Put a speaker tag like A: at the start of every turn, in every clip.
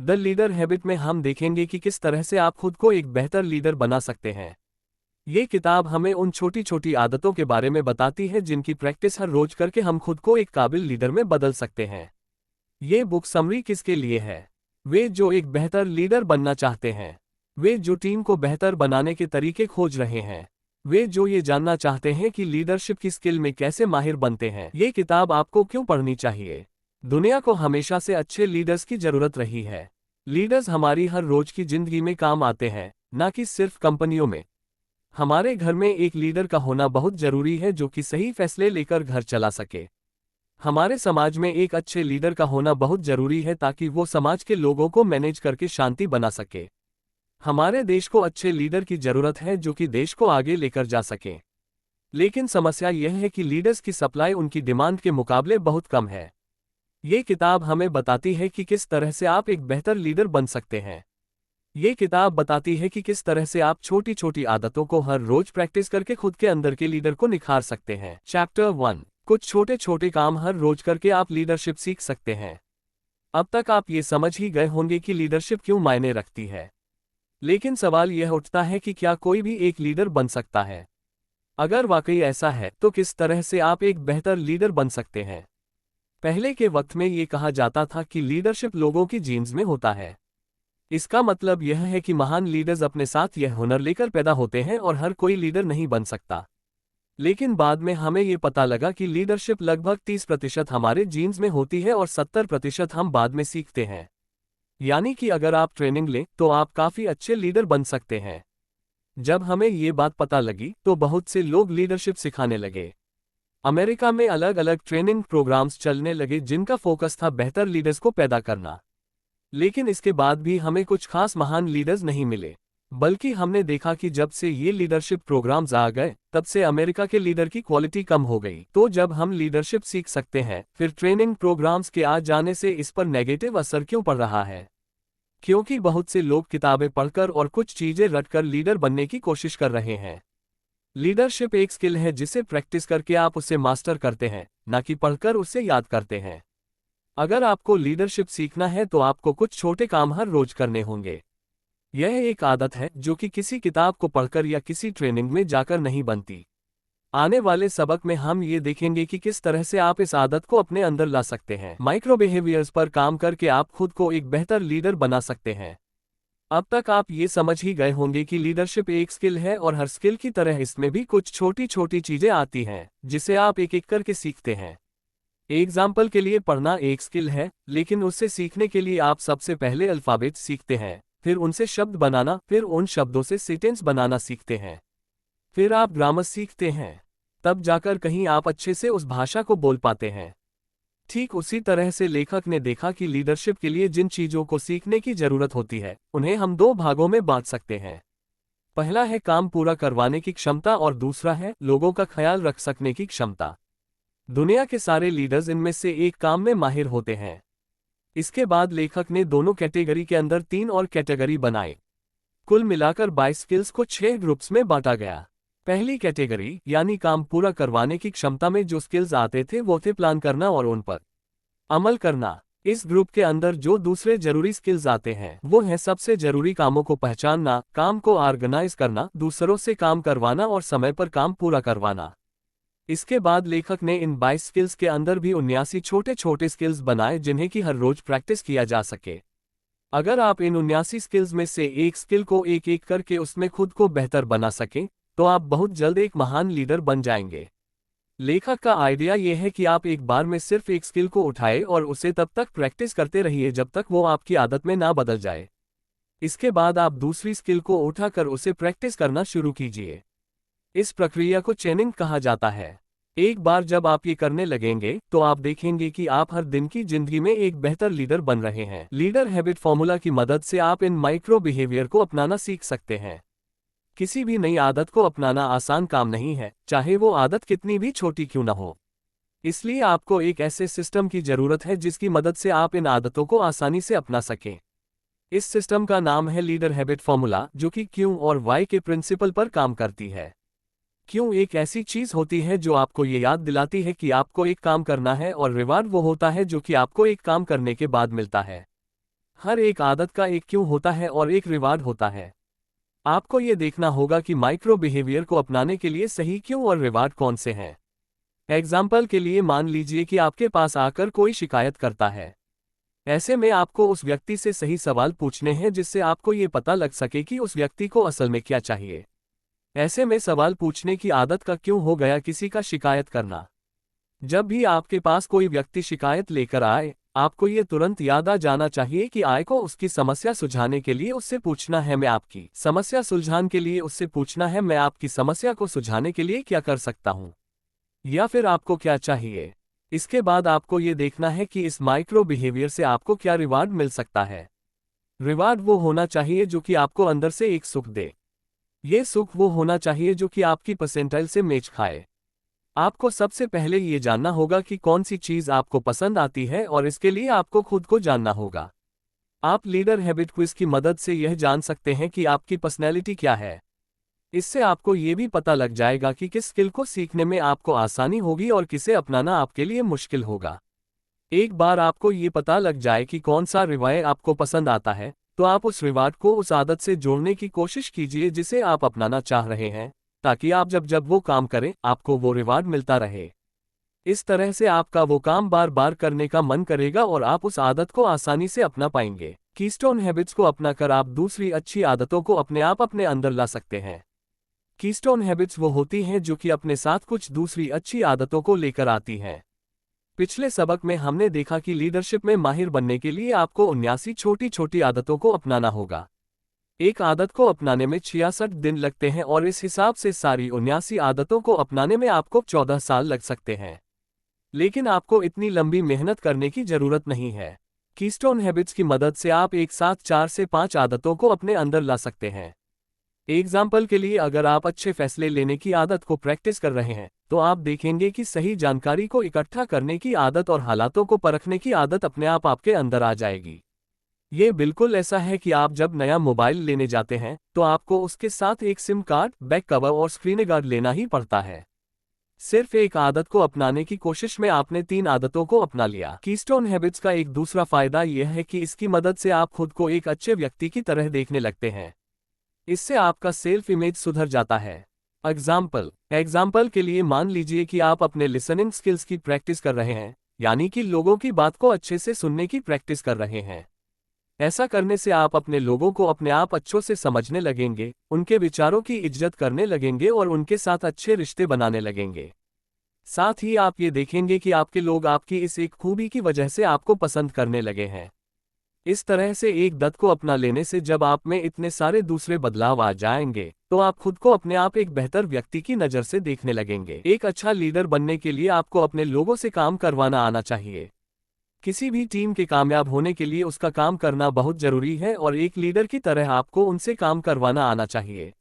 A: The leader habit में हम देखेंगे कि किस तरह से आप खुद को एक बेहतर लीडर बना सकते हैं। ये किताब हमें उन छोटी छोटी आदतों के बारे में बताती है जिनकी प्रैक्टिस हर रोज करके हम खुद को एक काबिल लीडर में बदल सकते हैं। ये बुक समरी किसके लिए है? वे जो एक बेहतर लीडर बनना चाहते हैं। वे जो टीम को बेहतर बनाने के तरीके खोज रहे हैं। वे जो ये जानना चाहते हैं कि लीडरशिप की स्किल में कैसे माहिर बनते हैं। ये किताब आपको क्यों पढ़नी चाहिए? दुनिया को हमेशा से अच्छे लीडर्स की जरूरत रही है। लीडर्स हमारी हर रोज की जिंदगी में काम आते हैं, ना कि सिर्फ कंपनियों में। हमारे घर में एक लीडर का होना बहुत जरूरी है जो कि सही फैसले लेकर घर चला सके। हमारे समाज में एक अच्छे लीडर का होना बहुत जरूरी है ताकि वो समाज के लोगों को मैनेज करके शांति बना सके। हमारे देश को अच्छे लीडर की जरूरत है जो कि देश को आगे लेकर जा सके। लेकिन समस्या यह है कि लीडर्स की सप्लाई उनकी डिमांड के मुकाबले बहुत कम है। ये किताब हमें बताती है कि किस तरह से आप एक बेहतर लीडर बन सकते हैं। ये किताब बताती है कि किस तरह से आप छोटी छोटी आदतों को हर रोज प्रैक्टिस करके खुद के अंदर के लीडर को निखार सकते हैं। चैप्टर 1, कुछ छोटे छोटे काम हर रोज करके आप लीडरशिप सीख सकते हैं। अब तक आप ये समझ ही गए होंगे कि लीडरशिप क्यों मायने रखती है। लेकिन सवाल यह उठता है कि क्या कोई भी एक लीडर बन सकता है? अगर वाकई ऐसा है तो किस तरह से आप एक बेहतर लीडर बन सकते हैं? पहले के वक्त में ये कहा जाता था कि लीडरशिप लोगों की जीन्स में होता है। इसका मतलब यह है कि महान लीडर्स अपने साथ यह हुनर लेकर पैदा होते हैं और हर कोई लीडर नहीं बन सकता। लेकिन बाद में हमें ये पता लगा कि लीडरशिप लगभग 30% हमारे जीन्स में होती है और 70% हम बाद में सीखते हैं। यानी कि अगर आप ट्रेनिंग लें तो आप काफ़ी अच्छे लीडर बन सकते हैं। जब हमें ये बात पता लगी तो बहुत से लोग लीडरशिप सिखाने लगे। अमेरिका में अलग अलग ट्रेनिंग प्रोग्राम्स चलने लगे जिनका फोकस था बेहतर लीडर्स को पैदा करना। लेकिन इसके बाद भी हमें कुछ खास महान लीडर्स नहीं मिले। बल्कि हमने देखा कि जब से ये लीडरशिप प्रोग्राम्स आ गए तब से अमेरिका के लीडर की क्वालिटी कम हो गई। तो जब हम लीडरशिप सीख सकते हैं फिर ट्रेनिंग प्रोग्राम्स के आ जाने से इस पर नेगेटिव असर क्यों पड़ रहा है? क्योंकि बहुत से लोग किताबें पढ़कर और कुछ चीजें रटकर लीडर बनने की कोशिश कर रहे हैं। लीडरशिप एक स्किल है जिसे प्रैक्टिस करके आप उसे मास्टर करते हैं, ना कि पढ़कर उसे याद करते हैं। अगर आपको लीडरशिप सीखना है तो आपको कुछ छोटे काम हर रोज करने होंगे। यह एक आदत है जो कि किसी किताब को पढ़कर या किसी ट्रेनिंग में जाकर नहीं बनती। आने वाले सबक में हम ये देखेंगे कि किस तरह से आप इस आदत को अपने अंदर ला सकते हैं। माइक्रो बिहेवियर्स पर काम करके आप खुद को एक बेहतर लीडर बना सकते हैं। अब तक आप ये समझ ही गए होंगे कि लीडरशिप एक स्किल है और हर स्किल की तरह इसमें भी कुछ छोटी छोटी चीजें आती हैं जिसे आप एक एक करके सीखते हैं। एग्जाम्पल के लिए पढ़ना एक स्किल है, लेकिन उससे सीखने के लिए आप सबसे पहले अल्फाबेट सीखते हैं, फिर उनसे शब्द बनाना, फिर उन शब्दों से सेंटेंस बनाना सीखते हैं, फिर आप ग्रामर सीखते हैं, तब जाकर कहीं आप अच्छे से उस भाषा को बोल पाते हैं। ठीक उसी तरह से लेखक ने देखा कि लीडरशिप के लिए जिन चीजों को सीखने की जरूरत होती है उन्हें हम दो भागों में बांट सकते हैं। पहला है काम पूरा करवाने की क्षमता और दूसरा है लोगों का ख्याल रख सकने की क्षमता। दुनिया के सारे लीडर्स इनमें से एक काम में माहिर होते हैं। इसके बाद लेखक ने दोनों कैटेगरी के अंदर 3 और कैटेगरी बनाए। कुल मिलाकर 22 स्किल्स को 6 ग्रुप्स में बांटा गया। पहली कैटेगरी यानी काम पूरा करवाने की क्षमता में जो स्किल्स आते थे वो थे प्लान करना और उन पर अमल करना। इस ग्रुप के अंदर जो दूसरे जरूरी स्किल्स आते हैं वो हैं सबसे जरूरी कामों को पहचानना, काम को ऑर्गेनाइज करना, दूसरों से काम करवाना और समय पर काम पूरा करवाना। इसके बाद लेखक ने इन 22 स्किल्स के अंदर भी 79 छोटे छोटे स्किल्स बनाए जिन्हें कि हर रोज प्रैक्टिस किया जा सके। अगर आप इन 79 स्किल्स में से एक स्किल को एक एक करके उसमें खुद को बेहतर बना सकें तो आप बहुत जल्द एक महान लीडर बन जाएंगे। लेखक का आइडिया यह है कि आप एक बार में सिर्फ एक स्किल को उठाएं और उसे तब तक प्रैक्टिस करते रहिए जब तक वो आपकी आदत में ना बदल जाए। इसके बाद आप दूसरी स्किल को उठाकर उसे प्रैक्टिस करना शुरू कीजिए। इस प्रक्रिया को चेनिंग कहा जाता है। एक बार जब आप ये करने लगेंगे तो आप देखेंगे कि आप हर दिन की जिंदगी में एक बेहतर लीडर बन रहे हैं। लीडर हैबिट फॉर्मूला की मदद से आप इन माइक्रो बिहेवियर को अपनाना सीख सकते हैं। किसी भी नई आदत को अपनाना आसान काम नहीं है, चाहे वो आदत कितनी भी छोटी क्यों न हो। इसलिए आपको एक ऐसे सिस्टम की जरूरत है जिसकी मदद से आप इन आदतों को आसानी से अपना सकें। इस सिस्टम का नाम है लीडर हैबिट फॉर्मूला, जो कि क्यों और वाई के प्रिंसिपल पर काम करती है। क्यों एक ऐसी चीज होती है जो आपको ये याद दिलाती है कि आपको एक काम करना है और रिवार्ड वो होता है जो कि आपको एक काम करने के बाद मिलता है। हर एक आदत का एक क्यों होता है और एक रिवार्ड होता है। आपको ये देखना होगा कि माइक्रो बिहेवियर को अपनाने के लिए सही क्यों और रिवार्ड कौन से हैं। एग्जाम्पल के लिए मान लीजिए कि आपके पास आकर कोई शिकायत करता है। ऐसे में आपको उस व्यक्ति से सही सवाल पूछने हैं जिससे आपको ये पता लग सके कि उस व्यक्ति को असल में क्या चाहिए। ऐसे में सवाल पूछने की आदत का क्यों हो गया किसी का शिकायत करना। जब भी आपके पास कोई व्यक्ति शिकायत लेकर आए, आपको ये तुरंत याद आ जाना चाहिए कि आय को उसकी समस्या सुलझाने के लिए उससे पूछना है मैं आपकी समस्या सुलझाने के लिए उससे पूछना है मैं आपकी समस्या को सुलझाने के लिए क्या कर सकता हूँ, या फिर आपको क्या चाहिए। इसके बाद आपको ये देखना है कि इस माइक्रो बिहेवियर से आपको क्या रिवार्ड मिल सकता है। रिवार्ड वो होना चाहिए जो कि आपको अंदर से एक सुख दे। ये सुख वो होना चाहिए जो कि आपकी परसेंटाइल से मैच खाए। आपको सबसे पहले ये जानना होगा कि कौन सी चीज़ आपको पसंद आती है और इसके लिए आपको खुद को जानना होगा। आप लीडर हैबिट क्विज की मदद से यह जान सकते हैं कि आपकी पर्सनैलिटी क्या है। इससे आपको ये भी पता लग जाएगा कि किस स्किल को सीखने में आपको आसानी होगी और किसे अपनाना आपके लिए मुश्किल होगा। एक बार आपको ये पता लग जाए कि कौन सा रिवार्ड आपको पसंद आता है, तो आप उस रिवार्ड को उस आदत से जोड़ने की कोशिश कीजिए जिसे आप अपनाना चाह रहे हैं, ताकि आप जब जब वो काम करें आपको वो रिवार्ड मिलता रहे। इस तरह से आपका वो काम बार बार करने का मन करेगा और आप उस आदत को आसानी से अपना पाएंगे। कीस्टोन हैबिट्स को अपनाकर आप दूसरी अच्छी आदतों को अपने अंदर ला सकते हैं। कीस्टोन हैबिट्स वो होती हैं जो कि अपने साथ कुछ दूसरी अच्छी आदतों को लेकर आती हैं। पिछले सबक में हमने देखा कि लीडरशिप में माहिर बनने के लिए आपको 79 छोटी छोटी आदतों को अपनाना होगा। एक आदत को अपनाने में 66 दिन लगते हैं और इस हिसाब से सारी 79 आदतों को अपनाने में आपको 14 साल लग सकते हैं। लेकिन आपको इतनी लंबी मेहनत करने की जरूरत नहीं है। कीस्टोन हैबिट्स की मदद से आप एक साथ 4 से 5 आदतों को अपने अंदर ला सकते हैं। एग्जाम्पल के लिए अगर आप अच्छे फैसले लेने की आदत को प्रैक्टिस कर रहे हैं, तो आप देखेंगे कि सही जानकारी को इकट्ठा करने की आदत और हालातों को परखने की आदत अपने आप आपके अंदर आ जाएगी। ये बिल्कुल ऐसा है कि आप जब नया मोबाइल लेने जाते हैं तो आपको उसके साथ एक सिम कार्ड, बैक कवर और स्क्रीन गार्ड लेना ही पड़ता है। सिर्फ एक आदत को अपनाने की कोशिश में आपने 3 आदतों को अपना लिया। कीस्टोन हैबिट्स का एक दूसरा फायदा यह है कि इसकी मदद से आप खुद को एक अच्छे व्यक्ति की तरह देखने लगते हैं। इससे आपका सेल्फ इमेज सुधर जाता है। एग्जाम्पल के लिए मान लीजिए कि आप अपने लिसनिंग स्किल्स की प्रैक्टिस कर रहे हैं, यानी कि लोगों की बात को अच्छे से सुनने की प्रैक्टिस कर रहे हैं। ऐसा करने से आप अपने लोगों को अपने आप अच्छों से समझने लगेंगे, उनके विचारों की इज्जत करने लगेंगे और उनके साथ अच्छे रिश्ते बनाने लगेंगे। साथ ही आप ये देखेंगे कि आपके लोग आपकी इस एक खूबी की वजह से आपको पसंद करने लगे हैं। इस तरह से एक दत्त को अपना लेने से जब आप में इतने सारे दूसरे बदलाव आ जाएंगे, तो आप खुद को अपने आप एक बेहतर व्यक्ति की नज़र से देखने लगेंगे। एक अच्छा लीडर बनने के लिए आपको अपने लोगों से काम करवाना आना चाहिए। किसी भी टीम के कामयाब होने के लिए उसका काम करना बहुत जरूरी है और एक लीडर की तरह आपको उनसे काम करवाना आना चाहिए।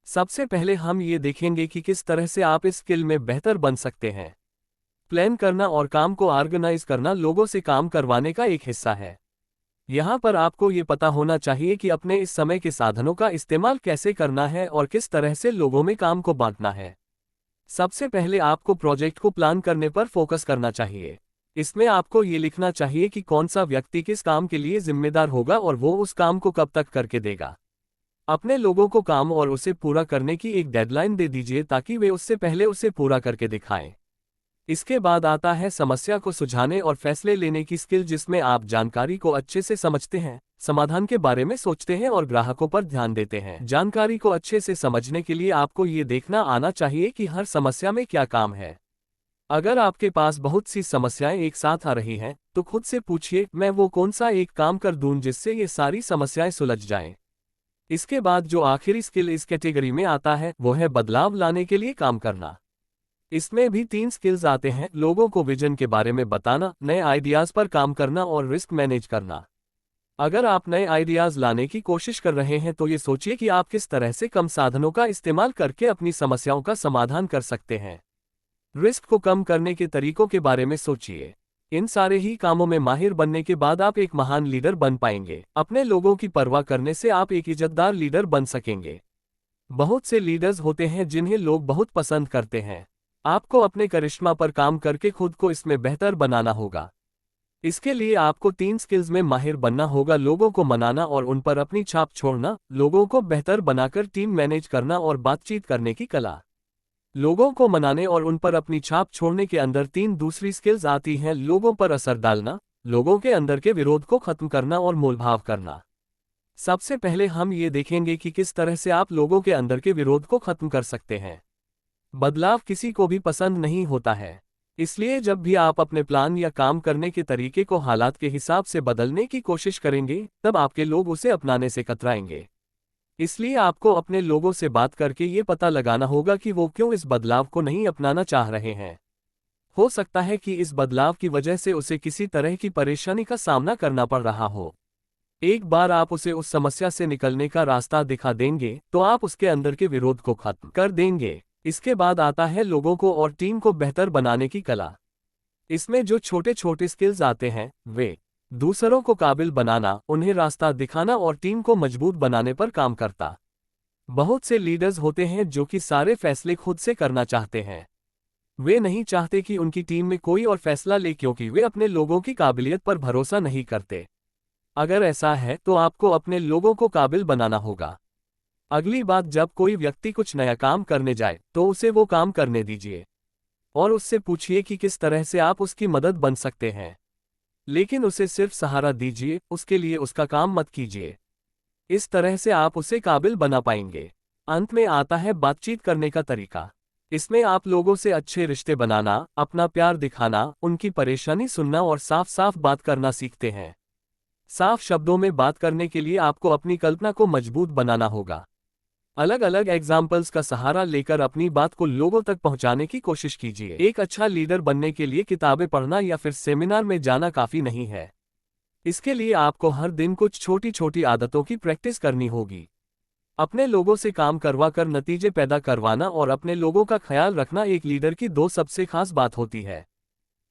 A: सबसे पहले हम ये देखेंगे कि किस तरह से आप इस स्किल में बेहतर बन सकते हैं। प्लान करना और काम को ऑर्गेनाइज करना लोगों से काम करवाने का एक हिस्सा है। यहाँ पर आपको ये पता होना चाहिए कि अपने इस समय के साधनों का इस्तेमाल कैसे करना है और किस तरह से लोगों में काम को बांटना है। सबसे पहले आपको प्रोजेक्ट को प्लान करने पर फोकस करना चाहिए। इसमें आपको ये लिखना चाहिए कि कौन सा व्यक्ति किस काम के लिए जिम्मेदार होगा और वो उस काम को कब तक करके देगा। अपने लोगों को काम और उसे पूरा करने की एक डेडलाइन दे दीजिए ताकि वे उससे पहले उसे पूरा करके दिखाएं। इसके बाद आता है समस्या को सुलझाने और फैसले लेने की स्किल, जिसमें आप जानकारी को अच्छे से समझते हैं, समाधान के बारे में सोचते हैं और ग्राहकों पर ध्यान देते हैं। जानकारी को अच्छे से समझने के लिए आपको ये देखना आना चाहिए कि हर समस्या में क्या काम है। अगर आपके पास बहुत सी समस्याएं एक साथ आ रही हैं, तो खुद से पूछिए, मैं वो कौन सा एक काम कर दूं जिससे ये सारी समस्याएं सुलझ जाएं। इसके बाद जो आखिरी स्किल इस कैटेगरी में आता है वो है बदलाव लाने के लिए काम करना। इसमें भी 3 स्किल्स आते हैं: लोगों को विजन के बारे में बताना, नए आइडियाज़ पर काम करना और रिस्क मैनेज करना। अगर आप नए आइडियाज़ लाने की कोशिश कर रहे हैं तो ये सोचिए कि आप किस तरह से कम साधनों का इस्तेमाल करके अपनी समस्याओं का समाधान कर सकते हैं। रिस्क को कम करने के तरीकों के बारे में सोचिए। इन सारे ही कामों में माहिर बनने के बाद आप एक महान लीडर बन पाएंगे। अपने लोगों की परवाह करने से आप एक इज्जतदार लीडर बन सकेंगे। बहुत से लीडर्स होते हैं जिन्हें लोग बहुत पसंद करते हैं। आपको अपने करिश्मा पर काम करके खुद को इसमें बेहतर बनाना होगा। इसके लिए आपको 3 स्किल्स में माहिर बनना होगा: लोगों को मनाना और उन पर अपनी छाप छोड़ना, लोगों को बेहतर बनाकर टीम मैनेज करना और बातचीत करने की कला। लोगों को मनाने और उन पर अपनी छाप छोड़ने के अंदर 3 दूसरी स्किल्स आती हैं: लोगों पर असर डालना, लोगों के अंदर के विरोध को खत्म करना और मोलभाव करना। सबसे पहले हम ये देखेंगे कि किस तरह से आप लोगों के अंदर के विरोध को खत्म कर सकते हैं। बदलाव किसी को भी पसंद नहीं होता है, इसलिए जब भी आप अपने प्लान या काम करने के तरीके को हालात के हिसाब से बदलने की कोशिश करेंगे, तब आपके लोग उसे अपनाने से कतराएंगे। इसलिए आपको अपने लोगों से बात करके ये पता लगाना होगा कि वो क्यों इस बदलाव को नहीं अपनाना चाह रहे हैं। हो सकता है कि इस बदलाव की वजह से उसे किसी तरह की परेशानी का सामना करना पड़ रहा हो। एक बार आप उसे उस समस्या से निकलने का रास्ता दिखा देंगे, तो आप उसके अंदर के विरोध को खत्म कर देंगे। इसके बाद आता है लोगों को और टीम को बेहतर बनाने की कला। इसमें जो छोटे छोटे स्किल्स आते हैं, वे दूसरों को काबिल बनाना, उन्हें रास्ता दिखाना और टीम को मजबूत बनाने पर काम करता। बहुत से लीडर्स होते हैं जो कि सारे फैसले खुद से करना चाहते हैं। वे नहीं चाहते कि उनकी टीम में कोई और फैसला ले, क्योंकि वे अपने लोगों की काबिलियत पर भरोसा नहीं करते। अगर ऐसा है तो आपको अपने लोगों को काबिल बनाना होगा। अगली बात, जब कोई व्यक्ति कुछ नया काम करने जाए तो उसे वो काम करने दीजिए और उससे पूछिए कि किस तरह से आप उसकी मदद बन सकते हैं। लेकिन उसे सिर्फ सहारा दीजिए, उसके लिए उसका काम मत कीजिए। इस तरह से आप उसे काबिल बना पाएंगे। अंत में आता है बातचीत करने का तरीका। इसमें आप लोगों से अच्छे रिश्ते बनाना, अपना प्यार दिखाना, उनकी परेशानी सुनना और साफ साफ बात करना सीखते हैं। साफ शब्दों में बात करने के लिए आपको अपनी कल्पना को मजबूत बनाना होगा। अलग अलग एग्जाम्पल्स का सहारा लेकर अपनी बात को लोगों तक पहुंचाने की कोशिश कीजिए। एक अच्छा लीडर बनने के लिए किताबें पढ़ना या फिर सेमिनार में जाना काफी नहीं है। इसके लिए आपको हर दिन कुछ छोटी छोटी आदतों की प्रैक्टिस करनी होगी। अपने लोगों से काम करवा कर नतीजे पैदा करवाना और अपने लोगों का ख्याल रखना एक लीडर की 2 सबसे खास बात होती है।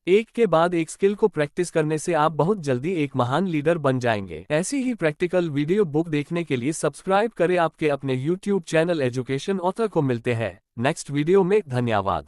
A: एक के बाद एक स्किल को प्रैक्टिस करने से आप बहुत जल्दी एक महान लीडर बन जाएंगे। ऐसी ही प्रैक्टिकल वीडियो बुक देखने के लिए सब्सक्राइब करें आपके अपने YouTube चैनल एजुकेशन ऑथर को। मिलते हैं नेक्स्ट वीडियो में। धन्यवाद।